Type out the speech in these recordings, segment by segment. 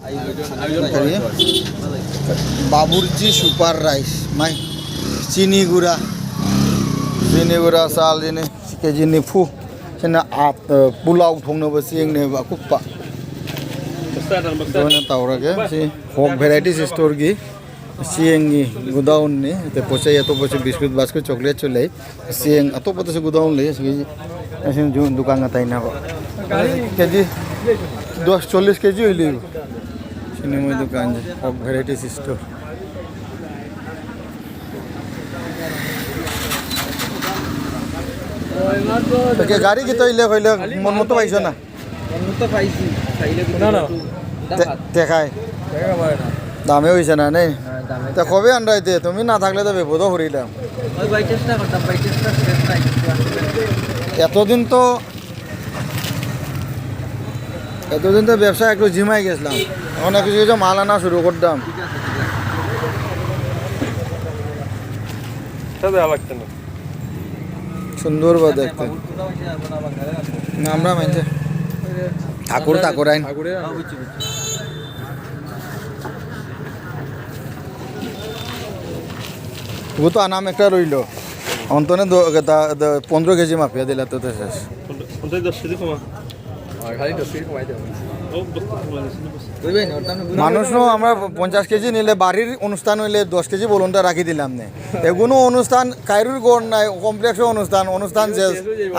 करिए बाबुर्ची super rice माई चीनी गुरा साल जिने के जिने फू चना आप पुलाव थोंनो बस यंगने बाकुप्पा दोना तावरा के सी होम वेराइटीज स्टोर की सियंगी गुदाउन ने ते पोचे या तो पोचे बिस्कुट बास्कुट चॉकलेट चले सियंग अतो पतो से गुदाउन ले ऐसे जो दुकान का ताइना केजी 10-40 केजी ले सिनेमा दुकान है होम वेराइटीज स्टोर तो क्या गाड़ी की तो इले कोइले मन मत पाइছো ना मन मत पाइছি খাইলে না না দেখায় দামে হইছে না নেই তা কবে আনরাইতে তুমি না থাকলে তো বিপদ হরিলাম ওই বাই চেষ্টা করতাম বাই চেষ্টা শেষ নাই এতদিন তো ব্যবসা একটু জিমাই গেছিলাম অনেক কিছু মাল আনা শুরু করতাম তবে লাগতো না সুন্দর বা দেখতে আমরা মানছে ঠাকুর আইন वो तो आनाम एक रही अंतने 15 केजी माफिया दिला तो शेष মানুষ আমরা 50 কেজি নিলে বাড়ির অনুষ্ঠান হইলে 10 কেজি বলুনটা রাখি দিলাম নে এগুলো অনুষ্ঠান কাইরুর গড় নাই কমপ্লেক্স অনুষ্ঠান শেষ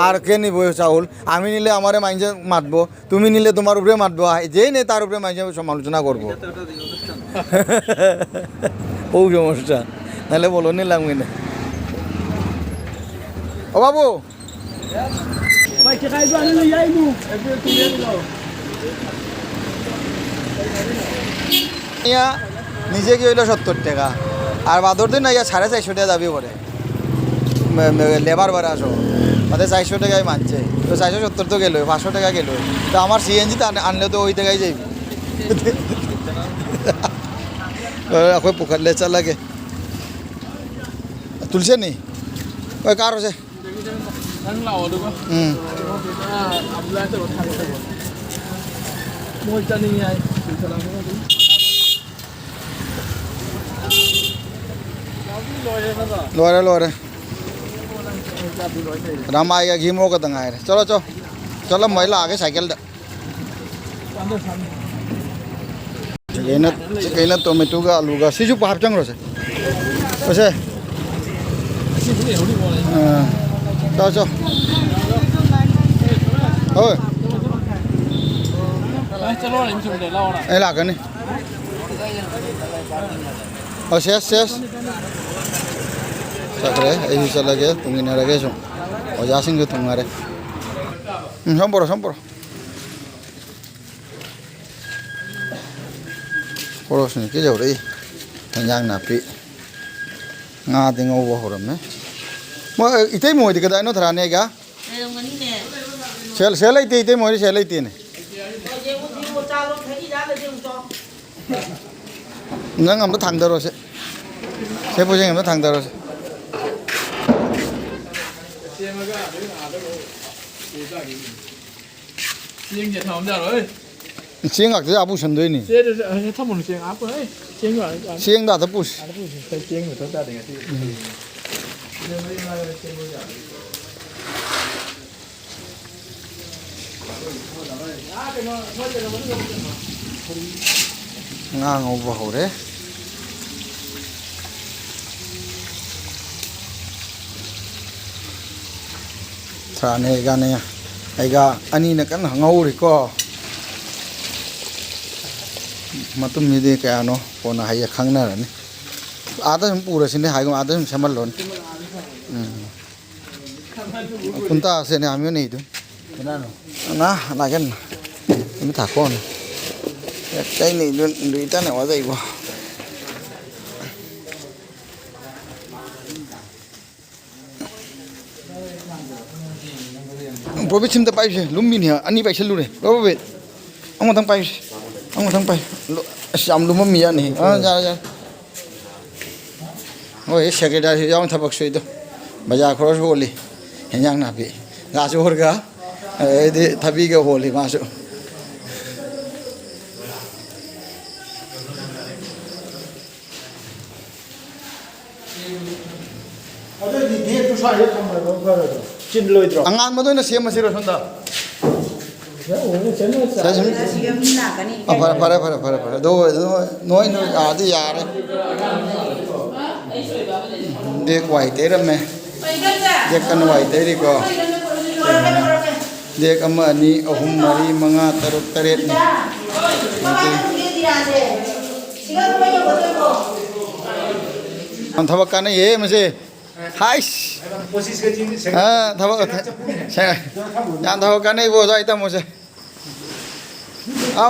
আর কে নিব চাউল আমি নিলে আমারে মাইনজে মাতবো তুমি নিলে তোমার উপরে মাতবো যেই নেই তার উপরে মাইনজে সমালোচনা করবো ও সমস্যা নাহলে বলো নিলাম কিনে ও বাবু নিজে কি হইল 70 টাকা আর বাদর দিন ইয়া 450 টাকা দাবি করে লেবার ভাড়া আসো তাতে 400 টাকায় মানছে তো 470 তো গেল 500 টাকা গেল তো আমার সিএনজি তে আনলে তো ওই টাকায় যাইবি এখন পুকারলে চল লাগে তুলছে নি ওই কার আছে लोरे राम आएगा घी मो का तंगा है चलो महिला आगे साइकिल चिकन टोमेटो का आलू का सीजू पाप चंग रोसे वैसे चलो ओए ए लागा नहीं और शेष sakre ei chala ge tungina rage so o jasin ge tungare samporo poros ni ke jore yang napi nga ding over horam ne mo itei mo de kada no thrane ga sel itei mo sel itei ne nang am to thang daro se pojeng am to thang daro se Siêng giờ thầm ra rồi. Siêng ngạc ra bu sần đấy nè. Siêng thầm một siêng áp rồi. Siêng đã thấp bu. Siêng của chúng ta để cái gì? Ngang over hồ đấy. Thà này gan này. Aiga ani na kan hangau ri ko matum ni de ka no pona haya khangna ra ni ada pura sine haigo ada samal lon kunta se ne amyo nei du na lagen mi tha kon cái này lui ta này wa dai go Probe chim ta pai se lummin ha ani pai chelu re probe ang thang pai sam lum mi ya ni ja oi secretary yang thabak soi do baja cross holi henyang na pi ga su hor ga e de thabi ga holi ma su ꯑꯗꯨꯗꯤ ꯒꯦꯠꯇꯨ ꯁ꯭ꯋꯥꯏꯗ ꯊꯝꯃꯒ ꯐꯔꯗ꯭ꯔꯣ ꯆꯤꯟꯂꯣꯏꯗ꯭ꯔꯣ ꯑꯉꯥꯡꯕꯗ ꯁꯦꯝꯃꯁꯤꯔꯣ ꯁꯣꯝꯗ 오늘 저녁 지금 나가니 ꯐꯔꯦ ꯅꯣꯏ ꯑꯥꯗꯤ ꯌꯥꯔꯦ deck ꯋꯥꯏ ꯇꯩꯔꯝꯃꯦ deck ꯀꯟꯅ ꯋꯥꯏ ꯇꯩꯔꯤꯀꯣ deck 1 2 3 4 5 6 7 थबक काने ये मसे हाइस हां थबक यान थबक काने वो जाय त मसे आ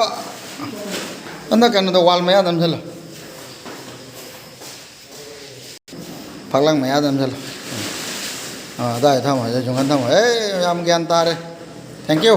अंदर कन तो वाल मया दम चलो फगलंग मया दम चलो हां दाय थाम है जोंगन थाम ए याम ज्ञान तारे थैंक यू